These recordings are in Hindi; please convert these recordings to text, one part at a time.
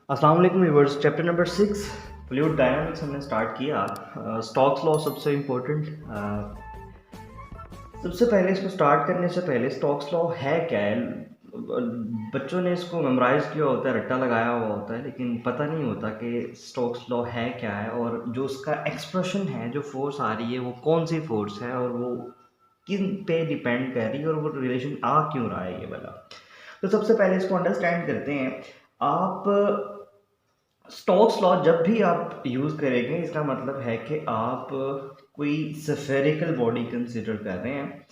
अस्सलाम वालेकुम viewers. Chapter number 6 fluid dynamics हमने स्टार्ट किया। स्टोक्स लॉ सबसे इम्पोर्टेंट। सबसे पहले इसको स्टार्ट करने से पहले स्टोक्स लॉ है क्या है, बच्चों ने इसको मेमोराइज किया होता है, रट्टा लगाया हुआ होता है, लेकिन पता नहीं होता कि स्टोक्स लॉ है क्या है और जो उसका एक्सप्रेशन है, जो फोर्स आ रही है वो कौन सी फोर्स है और वो किन पे डिपेंड कर रही है और वो रिलेशन आ क्यों रहा है ये वाला। तो सबसे पहले इसको अंडरस्टैंड करते हैं। आप स्टोक्स लॉ जब भी आप यूज़ करेंगे इसका मतलब है कि आप कोई स्फेरिकल बॉडी कंसिडर कर रहे हैं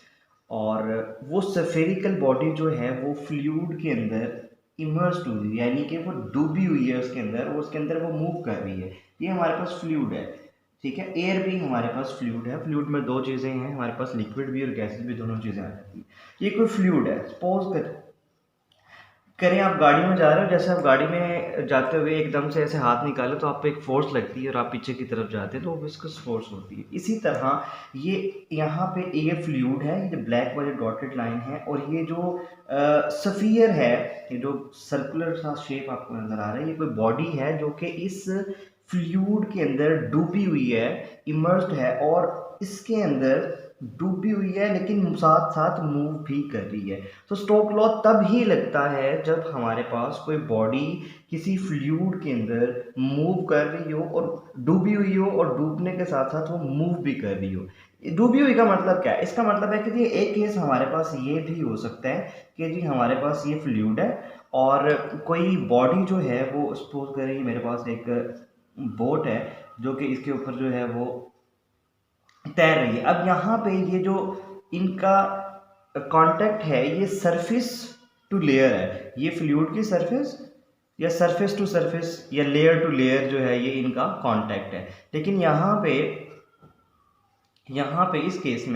और वो स्फेरिकल बॉडी जो है वो फ्लूइड के अंदर इमर्स्ड हुई है, यानी कि वो डूबी हुई है उसके अंदर और उसके अंदर वो मूव कर रही है। ये हमारे पास फ्लूइड है, ठीक है। एयर भी हमारे पास फ्लूइड है। फ्लूइड में दो चीज़ें हैं हमारे पास, लिक्विड भी और गैसेस भी, दोनों चीज़ें आ जाती है। ये कोई फ्लूइड है। सपोज करें आप गाड़ी में जा रहे हो, जैसे आप गाड़ी में जाते हुए एकदम से ऐसे हाथ निकाले तो आप पे एक फोर्स लगती है और आप पीछे की तरफ जाते हैं तो विस्कस फोर्स होती है। इसी तरह ये यहाँ पे ये फ्लूइड है, ये जो ब्लैक वाली डॉटेड लाइन है, और ये जो सफियर है, ये जो सर्कुलर सा शेप आपको नजर आ रहा है, ये कोई बॉडी है जो कि इस फ्लूइड के अंदर डूबी हुई है, इमर्स्ड है और इसके अंदर डूबी हुई है लेकिन साथ साथ मूव भी कर रही है। तो स्टोक्स लॉ तब ही लगता है जब हमारे पास कोई बॉडी किसी फ्लूइड के अंदर मूव कर रही हो और डूबी हुई हो और डूबने के साथ साथ वो मूव भी कर रही हो। डूबी हुई का मतलब क्या है? इसका मतलब है कि जी एक केस हमारे पास ये भी हो सकता है कि जी हमारे पास ये फ्लूइड है और कोई बॉडी जो है वो, सपोज करें मेरे पास एक बोट है जो कि इसके ऊपर जो है वो तैर रही है। अब यहाँ पे ये जो इनका कांटेक्ट है ये सरफेस टू लेयर है, ये फ्लूइड की सरफेस या सरफेस टू सरफेस या लेयर टू लेयर जो है ये इनका कांटेक्ट है। लेकिन यहाँ पे इस केस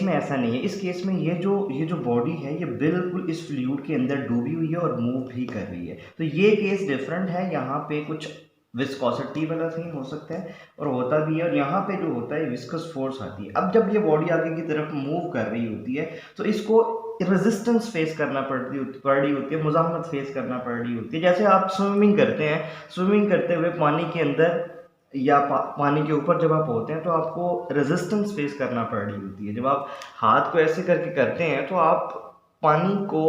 में ऐसा नहीं है। इस केस में ये जो बॉडी है ये बिल्कुल इस फ्लूइड के अंदर डूबी हुई है और मूव भी कर रही है। तो ये केस डिफरेंट है। यहाँ पे कुछ विस्कोसिटी वाला सीन हो सकता है और होता भी है, और यहाँ पे जो होता है विस्कस फोर्स आती है। अब जब ये बॉडी आगे की तरफ मूव कर रही होती है तो इसको रेजिस्टेंस फेस करना पड़ रही होती है, मुजाहमत फेस करना पड़ रही होती है। जैसे आप स्विमिंग करते हैं, स्विमिंग करते हुए पानी के अंदर या पानी के ऊपर जब आप होते हैं तो आपको रेजिस्टेंस फेस करना पड़ रही होती है। जब आप हाथ को ऐसे करके करते हैं तो आप पानी को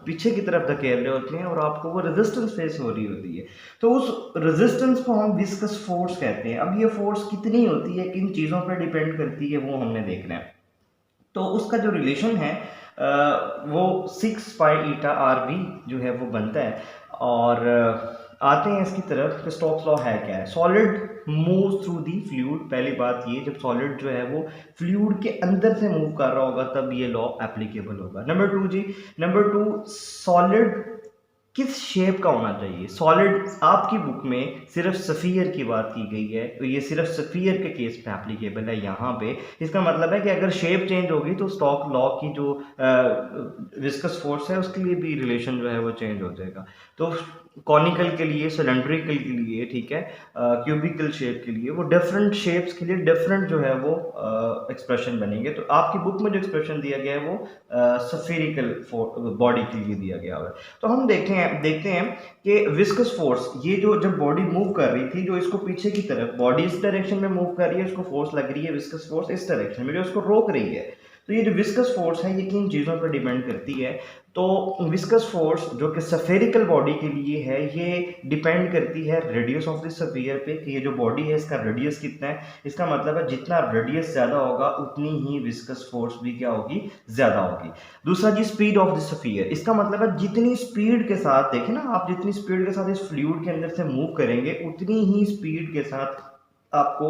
पीछे की तरफ धकेल रहे होते हैं और आपको वो रेजिस्टेंस फेस हो रही होती है। तो उस रेजिस्टेंस को हम विस्कस फोर्स कहते हैं। अब ये फोर्स कितनी होती है, किन चीज़ों पर डिपेंड करती है, वो हमने देखना है। तो उसका जो रिलेशन है वो 6 पाई ईटा आर वी जो है वो बनता है। और आते हैं इसकी तरफ कि स्टोक्स लॉ है क्या है। Solid move through the fluid. पहली बात ये, जब सॉलिड जो है वो फ्लूइड के अंदर से मूव कर रहा होगा तब ये लॉ एप्लीकेबल होगा। नंबर टू, सॉलिड किस शेप का होना चाहिए। सॉलिड आपकी बुक में सिर्फ सफ़ियर की बात की गई है, तो ये सिर्फ सफ़ियर के केस पे एप्लीकेबल है यहाँ पे। इसका मतलब है कि अगर शेप चेंज होगी तो स्टोक्स लॉ की जो विस्कस फोर्स है उसके लिए भी रिलेशन जो है वो चेंज हो जाएगा। तो कॉनिकल के लिए, सिलेंड्रिकल के लिए, ठीक है, क्यूबिकल शेप के लिए, वो डिफरेंट शेप्स के लिए डिफरेंट जो है वो एक्सप्रेशन बनेंगे। तो आपकी बुक में जो एक्सप्रेशन दिया गया है वो सफेरिकल बॉडी के लिए दिया गया है। तो हम देखते हैं कि विस्कस फोर्स, ये जो जब बॉडी मूव कर रही थी, जो इसको पीछे की तरफ, बॉडी इस डायरेक्शन में मूव कर रही है, इसको फोर्स लग रही है विस्कस फोर्स इस डायरेक्शन में जो इसको रोक रही है। तो ये जो विस्कस फोर्स है ये किन चीज़ों पर डिपेंड करती है? तो विस्कस फोर्स जो कि सफेरिकल बॉडी के लिए है ये डिपेंड करती है रेडियस ऑफ द सफियर पे, कि ये जो बॉडी है इसका रेडियस कितना है। इसका मतलब है जितना रेडियस ज़्यादा होगा उतनी ही विस्कस फोर्स भी क्या होगी, ज़्यादा होगी। दूसरा जी, स्पीड ऑफ द सफियर। इसका मतलब है जितनी स्पीड के साथ, देखें ना आप, जितनी स्पीड के साथ इस फ्लूइड के अंदर से मूव करेंगे उतनी ही स्पीड के साथ आपको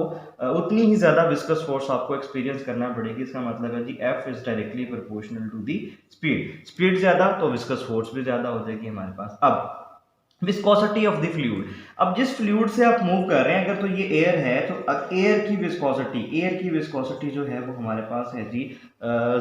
उतनी ही ज़्यादा विस्कस फोर्स आपको एक्सपीरियंस करना पड़ेगी। इसका मतलब है जी F is directly proportional to the speed. Speed ज़्यादा तो विस्कस फोर्स भी ज़्यादा हो जाएगी हमारे पास। अब विस्कोसिटी ऑफ द फ्लूइड। अब जिस फ्लूइड से आप मूव कर रहे हैं, अगर तो ये एयर है तो एयर की विस्कोसिटी जो है वो हमारे पास है जी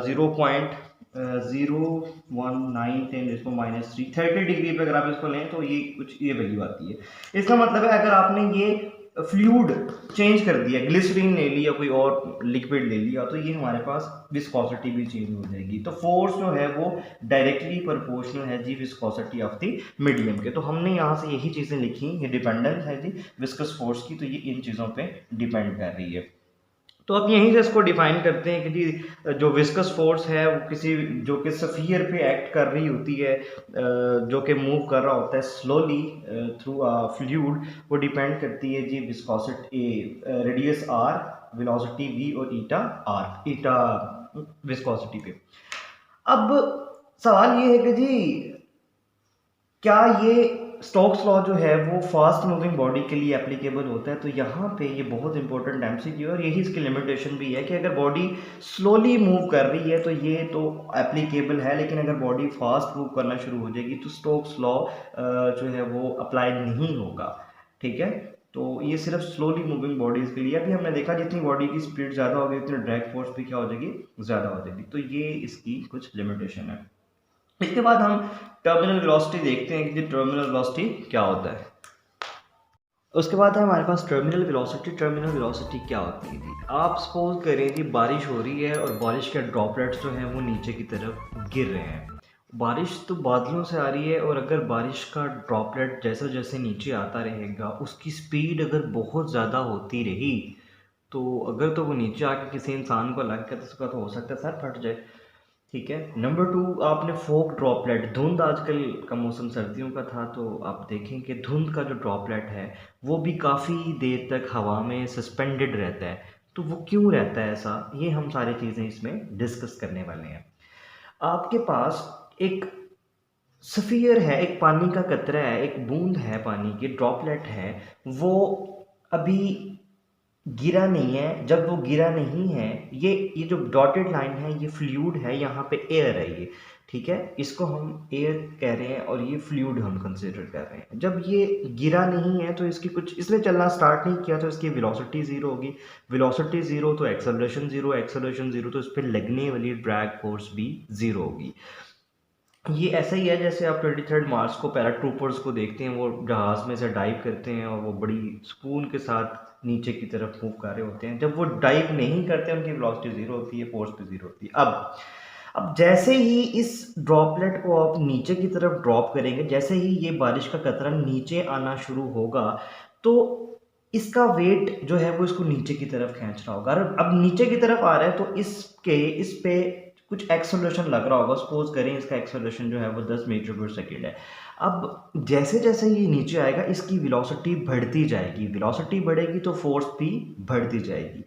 0.0191 इसको -3 30 डिग्री पे अगर आप इसको लें तो ये कुछ ये वैल्यू आती है। इसका मतलब है अगर आपने ये फ्लूइड चेंज कर दिया, ग्लिसरीन ले लिया, कोई और लिक्विड ले लिया, तो ये हमारे पास विस्कोसिटी भी चेंज हो जाएगी। तो फोर्स जो है वो डायरेक्टली प्रोपोर्शनल है जी विस्कोसिटी ऑफ द मीडियम के। तो हमने यहाँ से यही चीज़ें लिखी, ये डिपेंडेंस है जी विस्कस फोर्स की, तो ये इन चीज़ों पे डिपेंड कर रही है। तो अब यहीं से इसको डिफाइन करते हैं कि जी जो विस्कस फोर्स है वो किसी जो कि सफियर पे एक्ट कर रही होती है, जो कि मूव कर रहा होता है स्लोली थ्रू फ्लूइड, वो डिपेंड करती है जी viscosity radius R, velocity v और ईटा आर, ईटा विस्कोसिटी पे। अब सवाल ये है कि जी क्या ये स्टोक्स लॉ जो है वो फास्ट मूविंग बॉडी के लिए एप्लीकेबल होता है? तो यहाँ पे ये बहुत इंपॉर्टेंट एमसीक्यू है और यही इसकी लिमिटेशन भी है कि अगर बॉडी स्लोली मूव कर रही है तो ये तो एप्लीकेबल है, लेकिन अगर बॉडी फास्ट मूव करना शुरू हो जाएगी तो स्टोक्स लॉ जो है वो अप्लाई नहीं होगा। ठीक है, तो ये सिर्फ स्लोली मूविंग बॉडीज के लिए। अभी हमने देखा जितनी बॉडी की स्पीड ज़्यादा होगी उतनी ड्रैग फोर्स भी क्या हो जाएगी, ज़्यादा हो जाएगी। तो ये इसकी कुछ लिमिटेशन है। इसके बाद हम टर्मिनल वेलोसिटी देखते हैं कि टर्मिनल वेलोसिटी क्या होता है। उसके बाद है हमारे पास टर्मिनल वेलोसिटी। टर्मिनल वेलोसिटी क्या होती है जी? आप सपोज करें जी बारिश हो रही है और बारिश के ड्रॉपलेट्स जो हैं वो नीचे की तरफ गिर रहे हैं। बारिश तो बादलों से आ रही है और अगर बारिश का ड्रॉपलेट जैसे जैसे नीचे आता रहेगा उसकी स्पीड अगर बहुत ज़्यादा होती रही तो अगर तो वो नीचे आके किसी इंसान को लग गया तो उसका तो हो सकता है सर फट जाए। ठीक है। नंबर 2, आपने फोग ड्रॉपलेट, धुंध आजकल का मौसम सर्दियों का था तो आप देखें कि धुंध का जो ड्रॉपलेट है वो भी काफ़ी देर तक हवा में सस्पेंडेड रहता है। तो वो क्यों रहता है ऐसा, ये हम सारी चीज़ें इसमें डिस्कस करने वाले हैं। आपके पास एक स्फीयर है, एक पानी का कतरा है, एक बूंद है पानी की, ड्रॉपलेट है, वो अभी गिरा नहीं है। जब वो गिरा नहीं है, ये जो डॉटेड लाइन है ये फ्लूइड है, यहाँ पे एयर है ये। ठीक है, इसको हम एयर कह रहे हैं और ये फ्लूइड हम कंसिडर कर रहे हैं। जब ये गिरा नहीं है तो इसकी कुछ, इसने चलना स्टार्ट नहीं किया तो इसकी वेलोसिटी ज़ीरो होगी। वेलोसिटी ज़ीरो तो एक्सेलरेशन ज़ीरो, एक्सेलरेशन ज़ीरो तो इस पर लगने वाली ड्रैग फोर्स भी ज़ीरो होगी। ये ऐसा ही है जैसे आप 23 मार्च को पैराट्रूपर्स को देखते हैं, वो जहाज़ में से डाइव करते हैं और वो बड़ी सुकून के साथ नीचे की तरफ मूव कर रहे होते हैं। जब वो डाइव नहीं करते उनकी वेलोसिटी ज़ीरो होती है, फोर्स भी ज़ीरो होती है। अब जैसे ही इस ड्रॉपलेट को आप नीचे की तरफ ड्रॉप करेंगे, जैसे ही ये बारिश का कतरा नीचे आना शुरू होगा तो इसका वेट जो है वो इसको नीचे की तरफ खींच रहा होगा। अब नीचे की तरफ आ रहा है तो इस पे कुछ एक्सेलरेशन लग रहा होगा। सपोज करें इसका एक्सेलरेशन जो है वो 10 मीटर पर सेकेंड है। अब जैसे जैसे ये नीचे आएगा इसकी वेलोसिटी बढ़ती जाएगी, वेलोसिटी बढ़ेगी तो फोर्स भी बढ़ती जाएगी।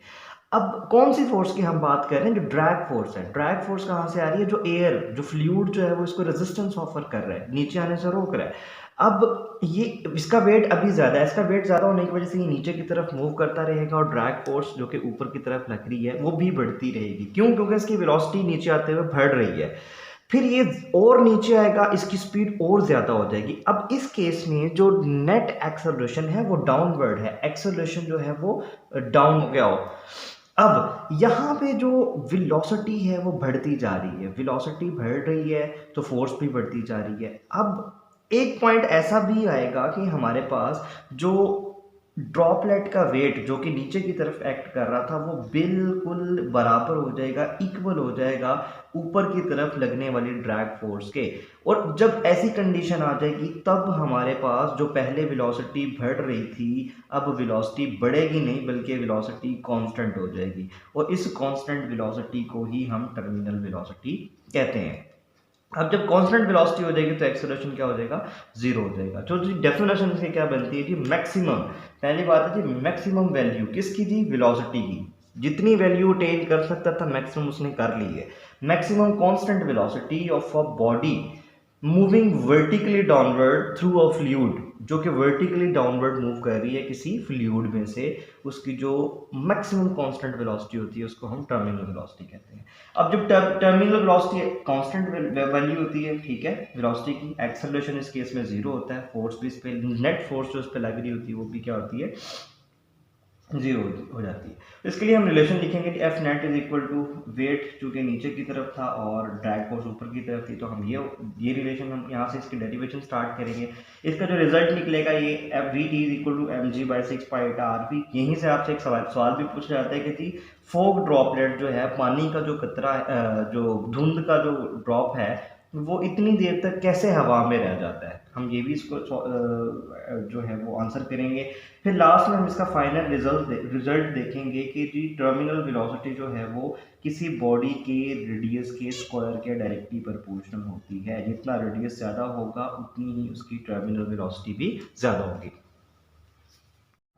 अब कौन सी फोर्स की हम बात कर रहे हैं? जो ड्रैग फोर्स है। ड्रैग फोर्स कहाँ से आ रही है? जो एयर, जो फ्लूइड जो है वो इसको रेजिस्टेंस ऑफर कर रहा है, नीचे आने से रोक रहा है। अब ये इसका वेट अभी ज़्यादा है, इसका वेट ज़्यादा होने की वजह से ये नीचे की तरफ मूव करता रहेगा और ड्रैग फोर्स जो कि ऊपर की तरफ लग रही है वो भी बढ़ती रहेगी। क्यों? क्योंकि इसकी वेलोसिटी नीचे आते हुए बढ़ रही है। फिर ये और नीचे आएगा, इसकी स्पीड और ज़्यादा हो जाएगी। अब इस केस में जो नेट एक्सेलरेशन है वो डाउनवर्ड है, एक्सेलरेशन जो है वो डाउन हो गया हो। अब यहाँ पे जो वेलोसिटी है वो बढ़ती जा रही है, वेलोसिटी बढ़ रही है तो फोर्स भी बढ़ती जा रही है। अब एक पॉइंट ऐसा भी आएगा कि हमारे पास जो ड्रॉपलेट का वेट जो कि नीचे की तरफ एक्ट कर रहा था वो बिल्कुल बराबर हो जाएगा, इक्वल हो जाएगा ऊपर की तरफ लगने वाली ड्रैग फोर्स के। और जब ऐसी कंडीशन आ जाएगी तब हमारे पास जो पहले वेलोसिटी बढ़ रही थी अब वेलोसिटी बढ़ेगी नहीं बल्कि वेलोसिटी कांस्टेंट हो जाएगी। और इस कांस्टेंट वेलोसिटी को ही हम टर्मिनल वेलोसिटी कहते हैं। अब जब कांस्टेंट वेलोसिटी हो जाएगी तो एक्सेलरेशन क्या हो जाएगा? जीरो हो जाएगा। तो जी डेफिनेशन से क्या बनती है जी? मैक्सिमम, पहली बात है जी मैक्सिमम वैल्यू किसकी जी? वेलोसिटी की। जितनी वैल्यू अटेन कर सकता था मैक्सिमम उसने कर ली है। Maximum constant velocity of a body moving vertically downward through a fluid, जो कि वर्टिकली डाउनवर्ड मूव कर रही है किसी फ्लूइड में से, उसकी जो मैक्सिमम कांस्टेंट वेलोसिटी होती है उसको हम टर्मिनल वेलोसिटी कहते हैं। अब जब टर्मिनल वेलोसिटी कांस्टेंट वैल्यू होती है, ठीक है, वेलोसिटी की, एक्सेलरेशन इस केस में जीरो होता है, फोर्स भी इस पे, नेट फोर्स जो इस पे लग रही होती है वो भी क्या होती है? जीरो हो जाती है। तो इसके लिए हम रिलेशन लिखेंगे कि F net is equal to weight जो कि नीचे की तरफ था और ड्रैग फोर्स ऊपर की तरफ थी, तो हम ये रिलेशन हम यहाँ से इसकी डेरिवेशन स्टार्ट करेंगे। इसका जो रिजल्ट निकलेगा ये F V T is equal to M G by 6 pi R P. यहीं से आपसे एक सवाल भी पूछा जाता है कि जी फोग ड्रॉपलेट जो है, पानी का जो कतरा जो धुंध का जो ड्रॉप है वो इतनी देर तक कैसे हवा में रह जाता है। हम ये भी इसको जो है वो आंसर करेंगे। फिर लास्ट में हम इसका फाइनल रिजल्ट देखेंगे कि जी टर्मिनल वेलोसिटी जो है वो किसी बॉडी के रेडियस के स्क्वायर के डायरेक्टली प्रोपोर्शनल होती है। जितना रेडियस ज़्यादा होगा उतनी ही उसकी टर्मिनल वेलोसिटी भी ज़्यादा होगी।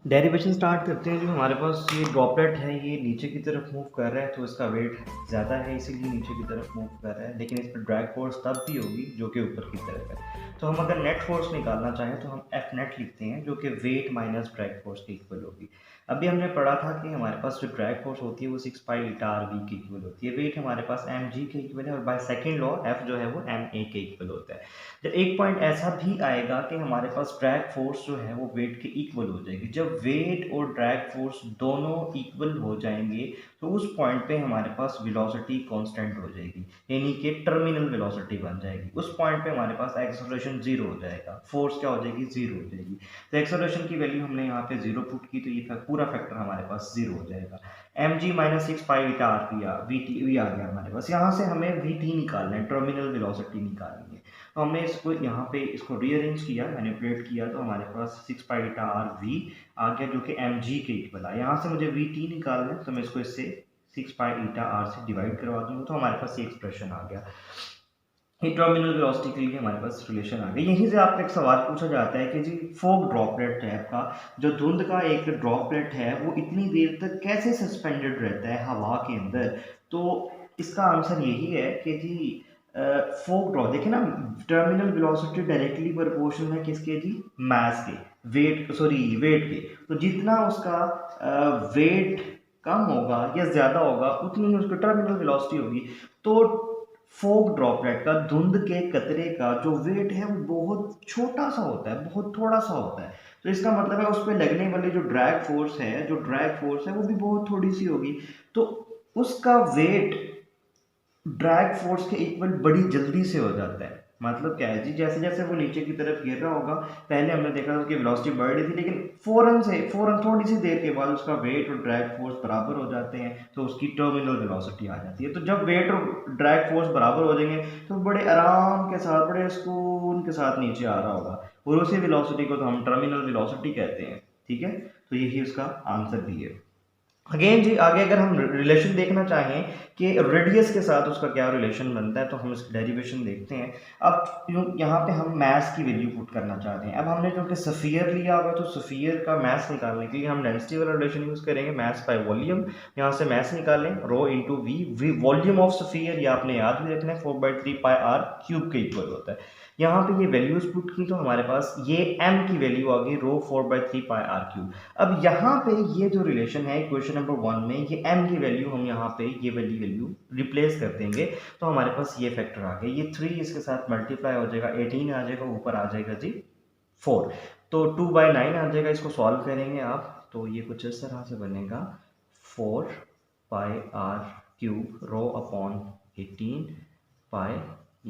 डेरिवेशन स्टार्ट करते हैं। जो हमारे पास ये ड्रॉपलेट है ये नीचे की तरफ मूव कर रहा है, तो इसका वेट ज़्यादा है इसीलिए नीचे की तरफ मूव कर रहा है, लेकिन इस पर ड्रैग फोर्स तब भी होगी जो कि ऊपर की तरफ है। तो हम अगर नेट फोर्स निकालना चाहें तो हम एफ नेट लिखते हैं जो कि वेट माइनस ड्रैग फोर्स के इक्वल होगी। अभी हमने पढ़ा था कि हमारे पास जो ड्रैग फोर्स होती है वो 6 पाई ईटा आर वी के इक्वल होती है। वेट हमारे पास एम जी के इक्वल है और बाय सेकेंड लॉ एफ जो है वो एम ए के इक्वल होता है। जब एक पॉइंट ऐसा भी आएगा कि हमारे पास ड्रैग फोर्स जो है वो वेट के इक्वल हो जाएगी। जब वेट और ड्रैग फोर्स दोनों इक्वल हो जाएंगे तो उस पॉइंट पे हमारे पास वेलोसिटी कांस्टेंट हो जाएगी, यानी कि टर्मिनल वेलोसिटी बन जाएगी। उस पॉइंट पे हमारे पास एक्सेलरेशन जीरो हो जाएगा, फोर्स क्या हो जाएगी, जीरो हो जाएगी। तो एक्सेलरेशन की वैल्यू हमने यहाँ पे जीरो पुट की, तो ये पूरा फैक्टर हमारे पास जीरो हो जाएगा। M G minus 6 pi eta R P V T V आ गया हमारे पास। यहाँ से हमें वी टी निकालना है, टर्मिनल वेलोसिटी निकालनी है। तो हमने इसको यहाँ पे इसको रीअरेंज किया, मैनिपुलेट किया, तो हमारे पास 6 पाई ईटा आर वी आ गया जो कि एम जी के इक्वल है। यहाँ से मुझे वी टी निकालना है, तो मैं इसको इससे 6 पाई ईटा आर से डिवाइड करवा दूंगा, तो हमारे पास ये एक्सप्रेशन आ गया। ये टर्मिनल वेलोसिटी के लिए हमारे पास रिलेशन आ गई। यहीं से आपका एक सवाल पूछा जाता है कि जी फोग ड्रॉपलेट है आपका, जो धुंध का एक ड्रॉपलेट है वो इतनी देर तक कैसे सस्पेंडेड रहता है हवा के अंदर। तो इसका आंसर यही है कि जी फोग ड्रॉप देखिए ना, टर्मिनल वेलोसिटी डायरेक्टली प्रोपोर्शनल है किसके जी, मास के, वेट के। तो जितना उसका वेट कम होगा या ज्यादा होगा उतनी ही उसकी टर्मिनल वेलोसिटी होगी। तो फोग ड्रॉपलेट का, धुंध के कतरे का जो वेट है वो बहुत छोटा सा होता है, बहुत थोड़ा सा होता है। तो इसका मतलब है उस पर लगने वाली जो ड्रैग फोर्स है वो भी बहुत थोड़ी सी होगी। तो उसका वेट ड्रैग फोर्स के इक्वल बड़ी जल्दी से हो जाता है। मतलब क्या है जी, जैसे जैसे वो नीचे की तरफ गिर रहा होगा, पहले हमने देखा उसकी वेलोसिटी बढ़ रही थी, लेकिन फौरन थोड़ी सी देर के बाद उसका वेट और ड्रैग फोर्स बराबर हो जाते हैं, तो उसकी टर्मिनल वेलोसिटी आ जाती है। तो जब वेट और ड्रैग फोर्स बराबर हो जाएंगे तो बड़े आराम के साथ, बड़े सुकून के साथ नीचे आ रहा होगा, और उसी वेलोसिटी को तो हम टर्मिनल वेलोसिटी कहते हैं। ठीक है, तो यही उसका आंसर भी है। अगेन जी आगे अगर हम रिलेशन देखना चाहें कि रेडियस के साथ उसका क्या रिलेशन बनता है, तो हम इसकी डेरिवेशन देखते हैं। अब यहाँ पे हम मैस की वैल्यू पुट करना चाहते हैं। अब हमने क्योंकि सफ़ियर लिया हुआ है तो सफ़ियर का मैस निकालने के लिए हम डेंसिटी वाला रिलेशन यूज़ करेंगे, मैस बाय वॉल्यूम। यहाँ से मैस निकालें, rho into V volume of sphere, ये आपने याद भी रखना है, 4/3 पाई आर क्यूब के इक्वल होता है। यहाँ पे ये वैल्यूज पुट की तो हमारे पास ये m की वैल्यू आ गई, रो 4/3 पाई आर क्यूब। अब यहाँ पे ये जो रिलेशन है क्वेश्चन नंबर 1 में, ये m की वैल्यू हम यहाँ पे ये वाली वैल्यू रिप्लेस कर देंगे, तो हमारे पास ये फैक्टर आ गया। ये 3 इसके साथ मल्टीप्लाई हो जाएगा, 18 आ जाएगा, ऊपर आ जाएगा जी 4, तो 2/9 आ जाएगा। इसको सॉल्व करेंगे आप तो ये कुछ इस तरह से बनेगा, 4 pi R cube rho upon 18 pi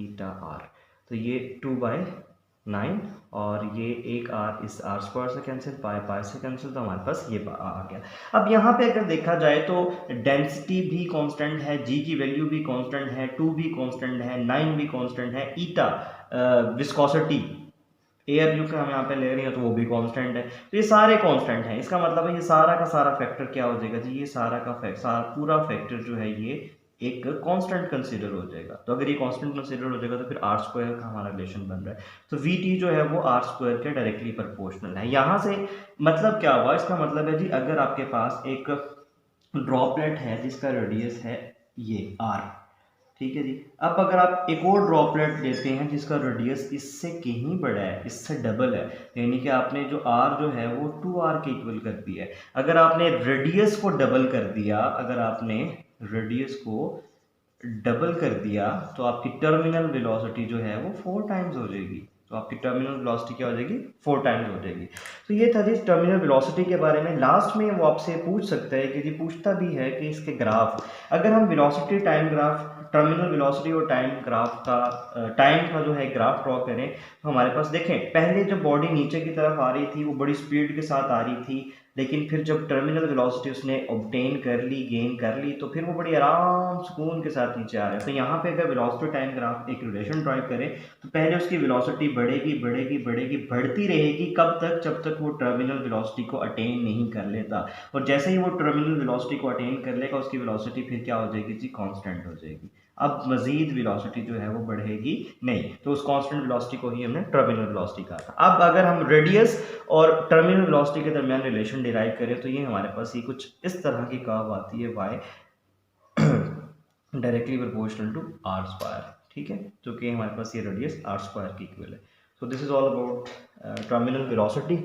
eta R. तो ये 2/9 और ये एक आर इस आर स्क्वायर से कैंसिल, पाई से कैंसिल, तो हमारे पास ये आ गया। अब यहाँ पे अगर देखा जाए तो डेंसिटी भी कांस्टेंट है, जी की वैल्यू भी कांस्टेंट है, 2 भी कांस्टेंट है, 9 भी कांस्टेंट है, ईटा विस्कोसिटी एयर यू का हम यहाँ पे ले रहे हैं तो वो भी कांस्टेंट है। तो ये सारे कांस्टेंट हैं, इसका मतलब है ये सारा का सारा फैक्टर क्या हो जाएगा जी, ये सारा का पूरा फैक्टर जो है ये एक कांस्टेंट कंसीडर हो जाएगा। तो अगर ये कांस्टेंट कंसीडर हो जाएगा तो फिर आर स्क्वायर का हमारा रिलेशन बन रहा है। तो वी टी जो है वो आर स्क्वायर के डायरेक्टली प्रोपोर्शनल है। यहाँ से मतलब क्या हुआ, इसका मतलब है जी अगर आपके पास एक ड्रॉपलेट है जिसका रेडियस है ये आर, ठीक है जी। अब अगर आप एक और ड्रॉपलेट लेते हैं जिसका रेडियस इससे कहीं बड़ा है, इससे डबल है, यानी कि आपने जो आर जो है वो 2r के इक्वल कर दिया है। अगर आपने रेडियस को डबल कर दिया, अगर आपने रेडियस को डबल कर दिया तो आपकी टर्मिनल वेलोसिटी जो है वो 4 टाइम्स हो जाएगी। तो आपकी टर्मिनल वेलोसिटी क्या हो जाएगी, 4 टाइम्स हो जाएगी। तो ये था जी टर्मिनल वेलोसिटी के बारे में। लास्ट में वो आपसे पूछ सकता है कि जी पूछता भी है कि इसके ग्राफ, अगर हम velocity time graph, terminal velocity और टाइम ग्राफ का टाइम का जो है ग्राफ ड्रॉ करें, तो हमारे पास देखें पहले जब बॉडी नीचे की तरफ आ रही थी वो बड़ी स्पीड के साथ आ रही थी, लेकिन फिर जब टर्मिनल वेलोसिटी उसने ऑब्टेन कर ली, गेन कर ली, तो फिर वो बड़ी आराम सुकून के साथ नीचे आ रहा है। तो यहाँ पे अगर वेलोसिटी टाइम ग्राफ एक रिलेशन ड्राइव करें तो पहले उसकी वेलोसिटी बढ़ेगी बढ़ेगी बढ़ेगी, बढ़ती रहेगी, कब तक, जब तक वो टर्मिनल वेलोसिटी को अटेन नहीं कर लेता। और जैसे ही वो टर्मिनल वेलोसिटी को अटेन कर लेगा उसकी वेलोसिटी फिर क्या हो जाएगी जी, कांस्टेंट हो जाएगी। अब मजीद वेलोसिटी जो है वो बढ़ेगी नहीं, तो उस कांस्टेंट वेलोसिटी को ही हमने टर्मिनल वेलोसिटी कहा था। अब अगर हम रेडियस और टर्मिनल वेलोसिटी के दरमियान रिलेशन डिराइव करें तो ये हमारे पास ये कुछ इस तरह की कर्व आती है, y directly proportional to R square, ठीक है, जो कि हमारे पास ये रेडियस आर स्क्वायर की इक्वल है। So this is all about terminal velocity.